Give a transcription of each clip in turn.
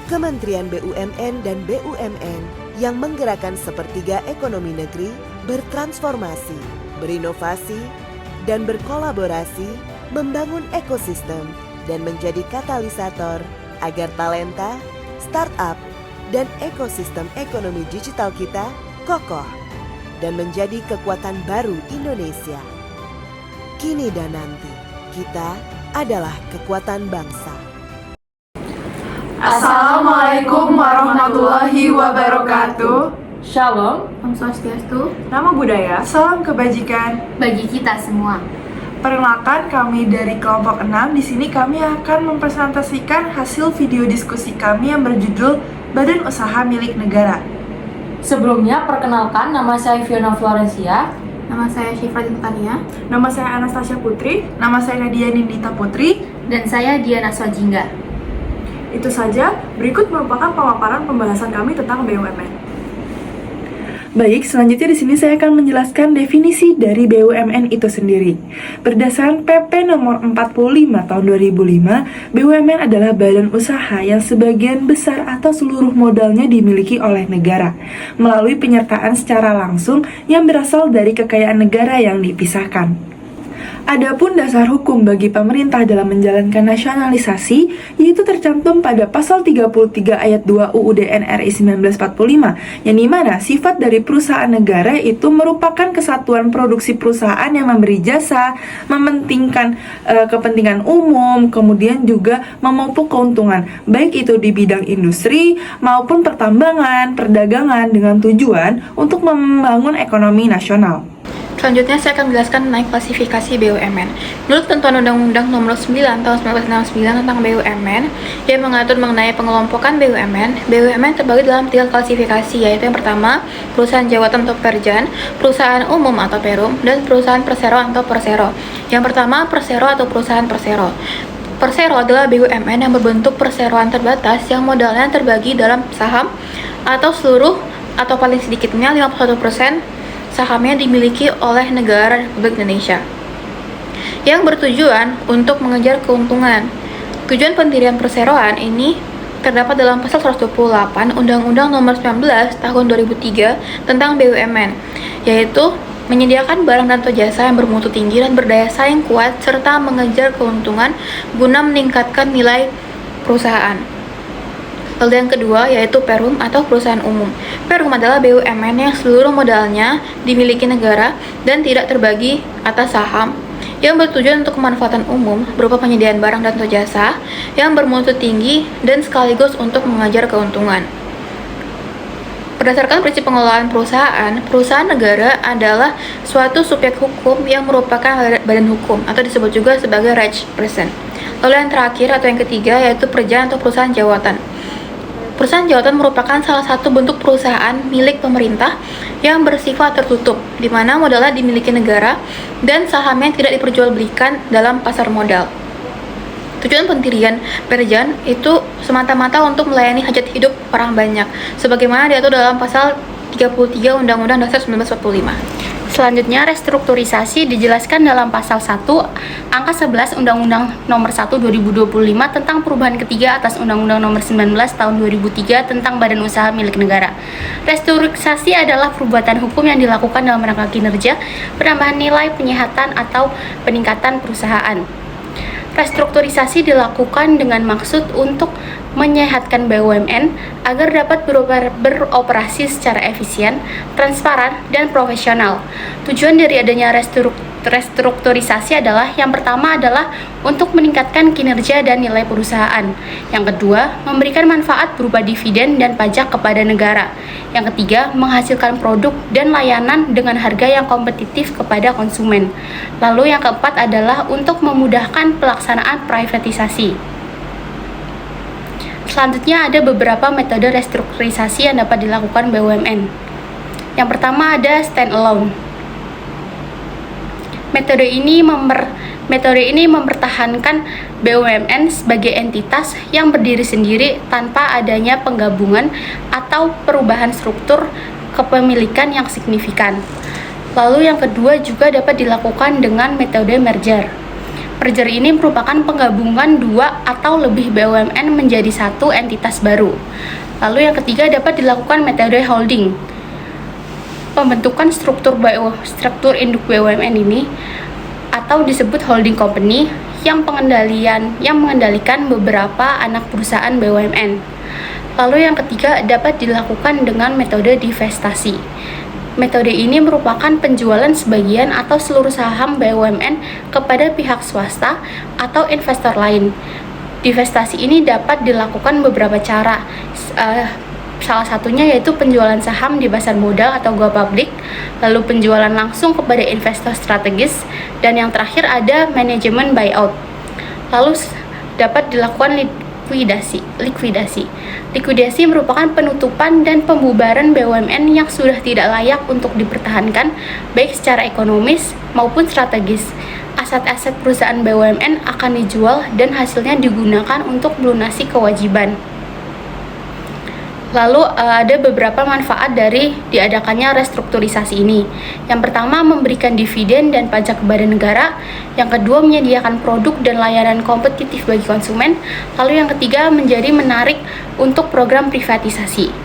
Kementerian BUMN dan BUMN yang menggerakkan sepertiga ekonomi negeri bertransformasi, berinovasi, dan berkolaborasi membangun ekosistem dan menjadi katalisator agar talenta, startup, dan ekosistem ekonomi digital kita kokoh dan menjadi kekuatan baru Indonesia. Kini dan nanti, kita adalah kekuatan bangsa. Assalamualaikum warahmatullahi wabarakatuh. Shalom, Om Swastiastu, nama budaya, Salam kebajikan. bagi kita semua. Perkenalkan, kami dari kelompok 6. Di sini kami akan mempresentasikan hasil video diskusi kami yang berjudul Badan Usaha Milik Negara. Sebelumnya, perkenalkan, nama saya Fiona Florencia. Nama saya Syifa Tania. Nama saya Anastasia Putri. Nama saya Nadia Nindita Putri. Dan saya Diana Swajingga. Itu saja, berikut merupakan pemaparan pembahasan kami tentang BUMN. Baik, selanjutnya di sini saya akan menjelaskan definisi dari BUMN itu sendiri. Berdasarkan PP nomor 45 tahun 2005, BUMN adalah badan usaha yang sebagian besar atau seluruh modalnya dimiliki oleh negara melalui penyertaan secara langsung yang berasal dari kekayaan negara yang dipisahkan. Adapun dasar hukum bagi pemerintah dalam menjalankan nasionalisasi yaitu tercantum pada pasal 33 ayat 2 UUD NRI 1945 yang dimana sifat dari perusahaan negara itu merupakan kesatuan produksi perusahaan yang memberi jasa, mementingkan kepentingan umum, kemudian juga memupuk keuntungan baik itu di bidang industri maupun pertambangan, perdagangan dengan tujuan untuk membangun ekonomi nasional. Selanjutnya saya akan menjelaskan mengenai klasifikasi BUMN. Menurut ketentuan Undang-Undang Nomor 9 Tahun 1969 tentang BUMN yang mengatur mengenai pengelompokan BUMN, BUMN terbagi dalam 3 klasifikasi, yaitu yang pertama, perusahaan jawatan atau pekerjaan, perusahaan umum atau perum, dan perusahaan persero atau persero. Yang pertama, persero atau perusahaan persero. Persero adalah BUMN yang berbentuk perseroan terbatas yang modalnya terbagi dalam saham atau seluruh atau paling sedikitnya 51% sahamnya dimiliki oleh negara Republik Indonesia yang bertujuan untuk mengejar keuntungan. Tujuan pendirian perseroan ini terdapat dalam pasal 128 Undang-Undang Nomor 19 Tahun 2003 tentang BUMN, yaitu menyediakan barang dan atau jasa yang bermutu tinggi dan berdaya saing kuat serta mengejar keuntungan guna meningkatkan nilai perusahaan. Lalu yang kedua yaitu perum atau perusahaan umum. Perum adalah BUMN yang seluruh modalnya dimiliki negara dan tidak terbagi atas saham yang bertujuan untuk kemanfaatan umum berupa penyediaan barang dan atau jasa yang bermutu tinggi dan sekaligus untuk mengejar keuntungan. Berdasarkan prinsip pengelolaan perusahaan, perusahaan negara adalah suatu subjek hukum yang merupakan badan hukum atau disebut juga sebagai Rechtsperson. Lalu yang terakhir atau yang ketiga yaitu pekerjaan atau perusahaan jawatan. Perusahaan jawatan merupakan salah satu bentuk perusahaan milik pemerintah yang bersifat tertutup, di mana modalnya dimiliki negara dan sahamnya tidak diperjualbelikan dalam pasar modal. Tujuan pendirian pekerjaan itu semata-mata untuk melayani hajat hidup orang banyak, sebagaimana diatur dalam pasal 33 Undang-Undang Dasar 1945. Selanjutnya, restrukturisasi dijelaskan dalam pasal 1 angka 11 Undang-Undang Nomor 1 2025 tentang perubahan ketiga atas Undang-Undang Nomor 19 Tahun 2003 tentang Badan Usaha Milik Negara. Restrukturisasi adalah perbuatan hukum yang dilakukan dalam rangka kinerja, penambahan nilai, penyehatan atau peningkatan perusahaan. Restrukturisasi dilakukan dengan maksud untuk menyehatkan BUMN agar dapat beroperasi secara efisien, transparan, dan profesional. Tujuan dari adanya restrukturisasi adalah yang pertama adalah untuk meningkatkan kinerja dan nilai perusahaan. Yang kedua, memberikan manfaat berupa dividen dan pajak kepada negara. Yang ketiga, menghasilkan produk dan layanan dengan harga yang kompetitif kepada konsumen. Lalu yang keempat adalah untuk memudahkan pelaksanaan privatisasi. Selanjutnya ada beberapa metode restrukturisasi yang dapat dilakukan BUMN. Yang pertama ada stand alone. Metode ini mempertahankan BUMN sebagai entitas yang berdiri sendiri tanpa adanya penggabungan atau perubahan struktur kepemilikan yang signifikan. Lalu yang kedua juga dapat dilakukan dengan metode merger. Merger ini merupakan penggabungan dua atau lebih BUMN menjadi satu entitas baru. Lalu yang ketiga dapat dilakukan metode holding. Pembentukan struktur induk BUMN ini atau disebut holding company yang mengendalikan beberapa anak perusahaan BUMN. Lalu yang ketiga dapat dilakukan dengan metode divestasi. Metode ini merupakan penjualan sebagian atau seluruh saham BUMN kepada pihak swasta atau investor lain. Divestasi ini dapat dilakukan beberapa cara. Salah satunya yaitu penjualan saham di pasar modal atau go public, lalu penjualan langsung kepada investor strategis, dan yang terakhir ada manajemen buyout. Lalu dapat dilakukan likuidasi merupakan penutupan dan pembubaran BUMN yang sudah tidak layak untuk dipertahankan baik secara ekonomis maupun strategis. Aset-aset perusahaan BUMN akan dijual dan hasilnya digunakan untuk melunasi kewajiban. Lalu ada beberapa manfaat dari diadakannya restrukturisasi ini. Yang pertama, memberikan dividen dan pajak kepada negara. Yang kedua, menyediakan produk dan layanan kompetitif bagi konsumen. Lalu yang ketiga, menjadi menarik untuk program privatisasi.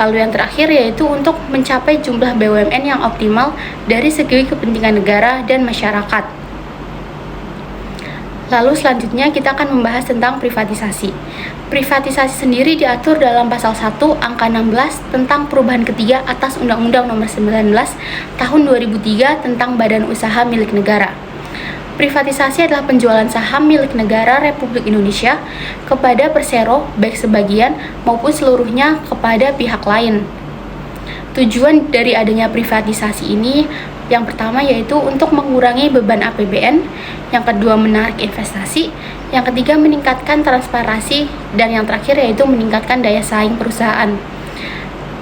Lalu yang terakhir yaitu untuk mencapai jumlah BUMN yang optimal dari segi kepentingan negara dan masyarakat. Lalu selanjutnya kita akan membahas tentang privatisasi. Privatisasi sendiri diatur dalam pasal 1 angka 16 tentang perubahan ketiga atas Undang-Undang Nomor 19 Tahun 2003 tentang Badan Usaha Milik Negara. Privatisasi adalah penjualan saham milik negara Republik Indonesia kepada Persero baik sebagian maupun seluruhnya kepada pihak lain. Tujuan dari adanya privatisasi ini yang pertama yaitu untuk mengurangi beban APBN, yang kedua menarik investasi, yang ketiga meningkatkan transparansi, dan yang terakhir yaitu meningkatkan daya saing perusahaan.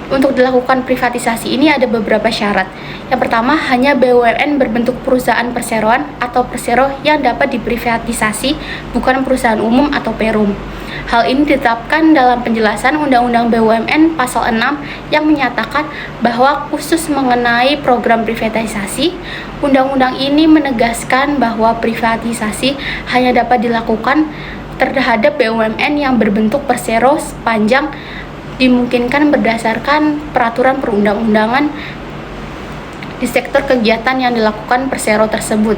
Untuk dilakukan privatisasi ini ada beberapa syarat. Yang pertama, hanya BUMN berbentuk perusahaan perseroan atau persero yang dapat diprivatisasi, bukan perusahaan umum atau perum. Hal ini ditetapkan dalam penjelasan Undang-Undang BUMN Pasal 6 yang menyatakan bahwa khusus mengenai program privatisasi, Undang-Undang ini menegaskan bahwa privatisasi hanya dapat dilakukan terhadap BUMN yang berbentuk persero sepanjang dimungkinkan berdasarkan peraturan perundang-undangan di sektor kegiatan yang dilakukan persero tersebut.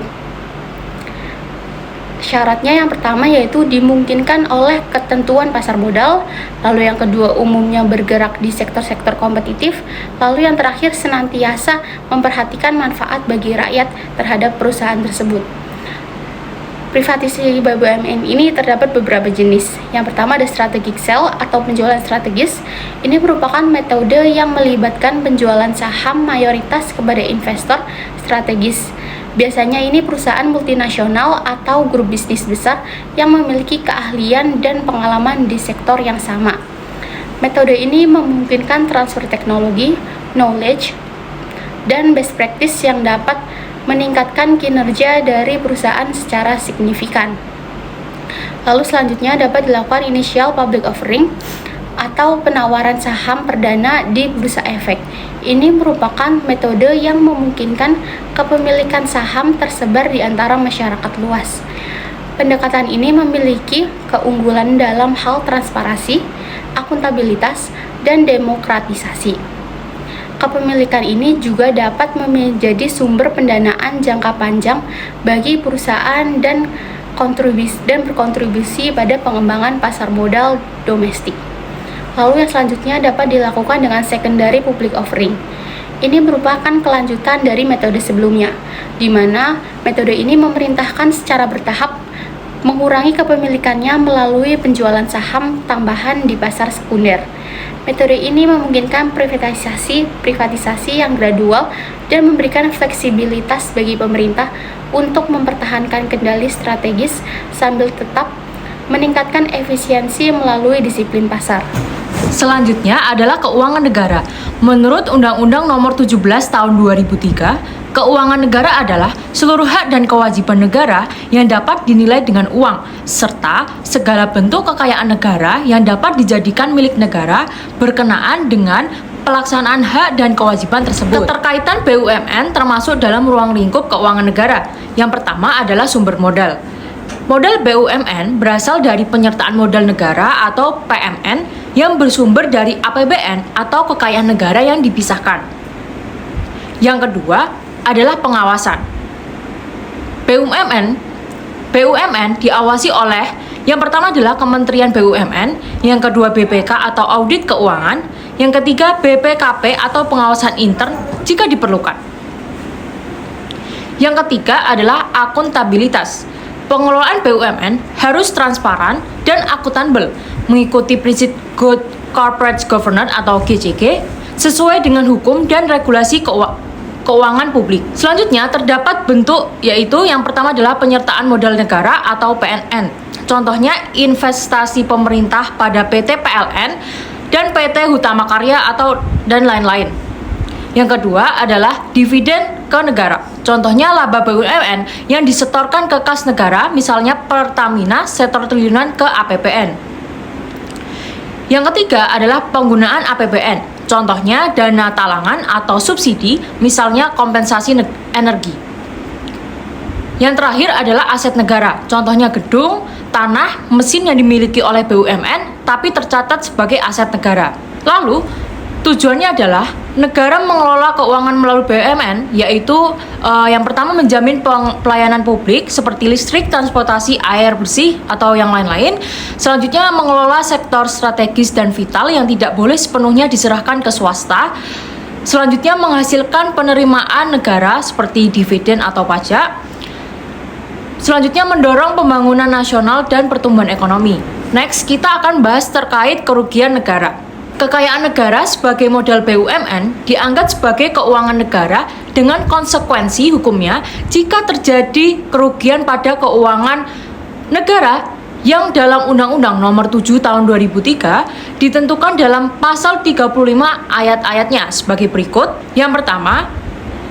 Syaratnya yang pertama yaitu dimungkinkan oleh ketentuan pasar modal, lalu yang kedua umumnya bergerak di sektor-sektor kompetitif, lalu yang terakhir senantiasa memperhatikan manfaat bagi rakyat terhadap perusahaan tersebut. Privatisasi BUMN ini terdapat beberapa jenis. Yang pertama ada strategic sale atau penjualan strategis. Ini merupakan metode yang melibatkan penjualan saham mayoritas kepada investor strategis. Biasanya ini perusahaan multinasional atau grup bisnis besar yang memiliki keahlian dan pengalaman di sektor yang sama. Metode ini memungkinkan transfer teknologi, knowledge, dan best practice yang dapat meningkatkan kinerja dari perusahaan secara signifikan. Lalu selanjutnya dapat dilakukan initial public offering atau penawaran saham perdana di bursa efek. Ini merupakan metode yang memungkinkan kepemilikan saham tersebar di antara masyarakat luas. Pendekatan ini memiliki keunggulan dalam hal transparansi, akuntabilitas, dan demokratisasi. Kepemilikan ini juga dapat menjadi sumber pendanaan jangka panjang bagi perusahaan dan berkontribusi pada pengembangan pasar modal domestik. Lalu yang selanjutnya dapat dilakukan dengan secondary public offering. Ini merupakan kelanjutan dari metode sebelumnya, di mana metode ini memerintahkan secara bertahap mengurangi kepemilikannya melalui penjualan saham tambahan di pasar sekunder. Metode ini memungkinkan privatisasi yang gradual dan memberikan fleksibilitas bagi pemerintah untuk mempertahankan kendali strategis sambil tetap meningkatkan efisiensi melalui disiplin pasar. Selanjutnya adalah keuangan negara. Menurut Undang-Undang Nomor 17 Tahun 2003, keuangan negara adalah seluruh hak dan kewajiban negara yang dapat dinilai dengan uang, serta segala bentuk kekayaan negara yang dapat dijadikan milik negara berkenaan dengan pelaksanaan hak dan kewajiban tersebut. Keterkaitan BUMN termasuk dalam ruang lingkup keuangan negara. Yang pertama adalah sumber modal. Modal BUMN berasal dari penyertaan modal negara atau PMN yang bersumber dari APBN atau kekayaan negara yang dipisahkan. Yang kedua adalah pengawasan. BUMN diawasi oleh yang pertama adalah Kementerian BUMN, yang kedua BPK atau Audit Keuangan, yang ketiga BPKP atau pengawasan intern jika diperlukan. Yang ketiga adalah akuntabilitas. Pengelolaan BUMN harus transparan dan akuntabel, mengikuti prinsip Good Corporate Governance atau GCG, sesuai dengan hukum dan regulasi keuangan publik. Selanjutnya terdapat bentuk, yaitu yang pertama adalah penyertaan modal negara atau PNN. Contohnya investasi pemerintah pada PT PLN dan PT Hutama Karya dan lain-lain. Yang kedua adalah dividen ke negara. Contohnya laba BUMN yang disetorkan ke kas negara, misalnya Pertamina setor triliunan ke APBN. Yang ketiga adalah penggunaan APBN. Contohnya dana talangan atau subsidi, misalnya kompensasi energi. Yang terakhir adalah aset negara. Contohnya gedung, tanah, mesin yang dimiliki oleh BUMN tapi tercatat sebagai aset negara. Lalu tujuannya adalah negara mengelola keuangan melalui BUMN, yaitu yang pertama menjamin pelayanan publik seperti listrik, transportasi, air bersih, atau yang lain-lain. Selanjutnya mengelola sektor strategis dan vital yang tidak boleh sepenuhnya diserahkan ke swasta. Selanjutnya menghasilkan penerimaan negara seperti dividen atau pajak. Selanjutnya mendorong pembangunan nasional dan pertumbuhan ekonomi. Next, kita akan bahas terkait kerugian negara. Kekayaan negara sebagai modal BUMN dianggap sebagai keuangan negara dengan konsekuensi hukumnya jika terjadi kerugian pada keuangan negara yang dalam Undang-Undang Nomor 7 Tahun 2003 ditentukan dalam pasal 35 ayat-ayatnya sebagai berikut. Yang pertama,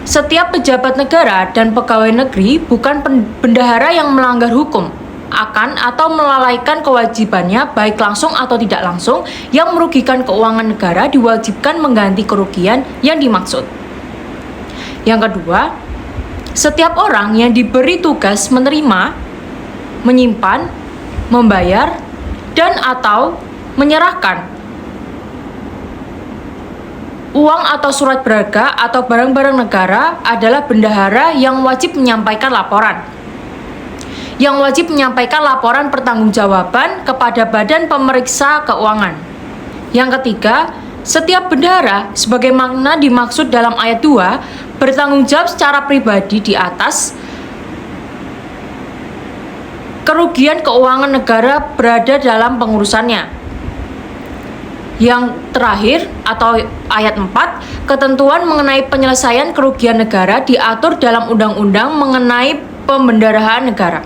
setiap pejabat negara dan pegawai negeri bukan bendahara yang melanggar hukum akan atau melalaikan kewajibannya baik langsung atau tidak langsung yang merugikan keuangan negara diwajibkan mengganti kerugian yang dimaksud. Yang kedua, setiap orang yang diberi tugas menerima, menyimpan, membayar, dan atau menyerahkan uang atau surat berharga atau barang-barang negara adalah bendahara yang wajib menyampaikan laporan. Yang wajib menyampaikan laporan pertanggungjawaban kepada Badan Pemeriksa Keuangan. Yang ketiga, setiap bendahara sebagaimana dimaksud dalam ayat 2 bertanggung jawab secara pribadi di atas kerugian keuangan negara berada dalam pengurusannya. Yang terakhir atau ayat 4, ketentuan mengenai penyelesaian kerugian negara diatur dalam undang-undang mengenai pembendaharaan negara.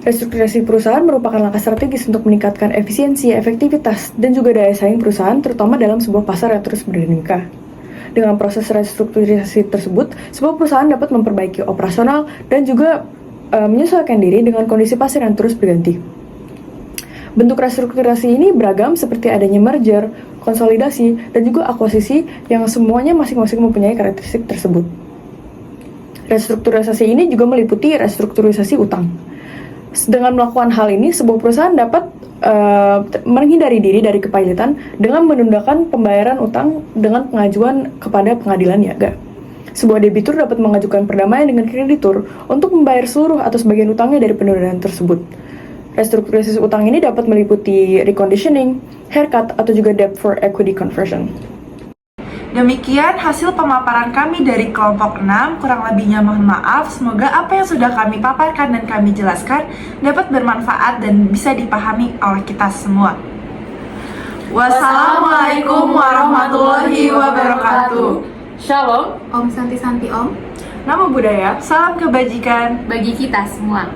Restrukturisasi perusahaan merupakan langkah strategis untuk meningkatkan efisiensi, efektivitas, dan juga daya saing perusahaan, terutama dalam sebuah pasar yang terus berdinamika. Dengan proses restrukturisasi tersebut, sebuah perusahaan dapat memperbaiki operasional dan juga menyesuaikan diri dengan kondisi pasar yang terus berganti. Bentuk restrukturisasi ini beragam seperti adanya merger, konsolidasi, dan juga akuisisi yang semuanya masing-masing mempunyai karakteristik tersebut. Restrukturisasi ini juga meliputi restrukturisasi utang. Dengan melakukan hal ini, sebuah perusahaan dapat menghindari diri dari kepailitan dengan menundakan pembayaran utang dengan pengajuan kepada pengadilan niaga. Sebuah debitur dapat mengajukan perdamaian dengan kreditur untuk membayar seluruh atau sebagian utangnya dari penundaan tersebut. Restrukturisasi utang ini dapat meliputi reconditioning, haircut, atau juga debt for equity conversion. Demikian hasil pemaparan kami dari kelompok 6, kurang lebihnya mohon maaf. Semoga apa yang sudah kami paparkan dan kami jelaskan dapat bermanfaat dan bisa dipahami oleh kita semua. Wassalamualaikum warahmatullahi wabarakatuh. Shalom. Om Santi Santi Om, Namo Buddhaya, salam kebajikan. bagi kita semua.